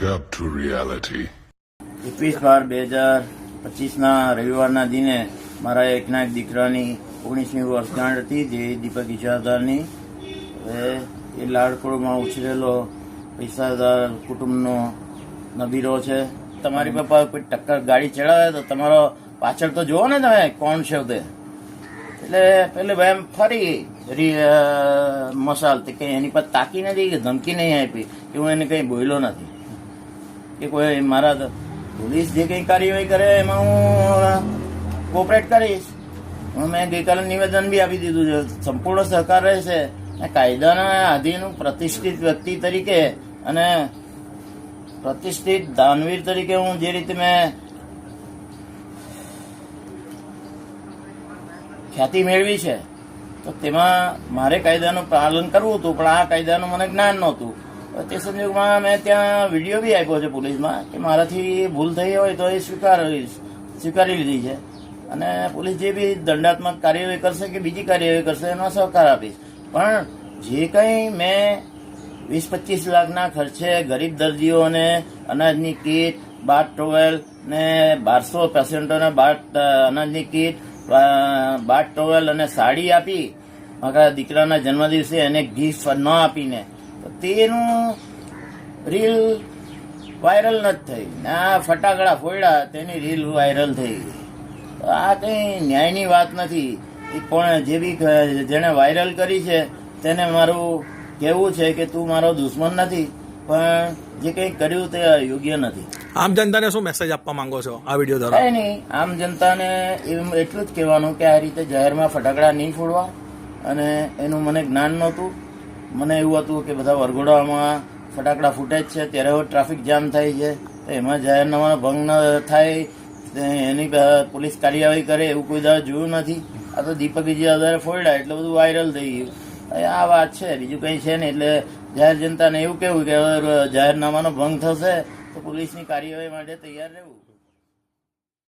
Wake up to reality. 21/12/25 રવિવારના દિને મારા એકના એક દીકરાની 19મી વર્ષગાંઠ હતી, જે દીપક ઇજાદારની. એ લાડકોડમાં ઉછરેલો પૈસાદાર કુટુંબનો નબીરો છે. તમારી પપ્પા કોઈ ટક્કર ગાડી ચડાવે તો તમારો પાછળ તો જુઓ ને તમે કોણ છે તે. એટલે પેલે ભાઈ એમ ફરી મસાલ તે કંઈ એની પર તાકી નથી કે ધમકી નહીં આપી કે હું એને કંઈ બોલ્યો નથી કે કોઈ મારા પોલીસ જે કંઈ કાર્યવાહી કરે એમાં હું કોઓપરેટ કરીશ. મેં ગઈકાલે નિવેદન બી આપી દીધું છે, સંપૂર્ણ સહકાર રહેશે. કાયદાના આધીન પ્રતિષ્ઠિત વ્યક્તિ તરીકે અને પ્રતિષ્ઠિત દાનવીર તરીકે હું જે રીતે મેં ખ્યાતિ મેળવી છે, તો તેમાં મારે કાયદાનું પાલન કરવું હતું, પણ આ કાયદાનું મને જ્ઞાન નહોતું. તે સંજોગમાં મેં ત્યાં વિડીયો બી આપ્યો છે પોલીસમાં કે મારાથી ભૂલ થઈ હોય તો એ સ્વીકારી લીધી છે, અને પોલીસ જે બી દંડાત્મક કાર્યવાહી કરશે કે બીજી કાર્યવાહી કરશે એનો સહકાર આપીશ. પણ જે કંઈ મેં 20-25 લાખના ખર્ચે ગરીબ દર્દીઓને અનાજની કીટ, બાથ ટોવેલ ને 1200 પેશન્ટોને અનાજની કીટ, બાથ ટોવેલ અને સાડી આપી, મારા દીકરાના જન્મદિવસે એને ગિફ્ટ ન આપીને, તો તેનું રીલ વાયરલ નથી થઈ. આ ફટાકડા ફોડ્યા તેની રીલ વાયરલ થઈ. આ કંઈ ન્યાયની વાત નથી. એ કોણ જે બી જેણે વાયરલ કરી છે તેને મારું કહેવું છે કે તું મારો દુશ્મન નથી, પણ જે કંઈ કર્યું તે યોગ્ય નથી. આમ જનતાને શું મેસેજ આપવા માંગો છો આ વિડીયો દ્વારા? કંઈ નહીં, આમ જનતાને એટલું જ કહેવાનું કે આ રીતે જાહેરમાં ફટાકડા નહીં ફોડવા. અને એનું મને જ્ઞાન નહોતું. મને એવું હતું કે બધા વરઘોડામાં ફટાકડા ફૂટે જ છે, ત્યારે ટ્રાફિક જામ થાય છે, તો એમાં જાહેરનામાનો ભંગ ન થાય એની પોલીસ કાર્યવાહી કરે એવું કોઈ દાડો જોયું નથી. આ તો દીપક ઇજાદારે ફોડ્યા એટલે બધું વાયરલ થઈ ગયું. આ વાત છે, બીજું કંઈ છે ને. એટલે જાહેર જનતાને એવું કહેવું કે જાહેરનામાનો ભંગ થશે તો પોલીસની કાર્યવાહી માટે તૈયાર રહેવું.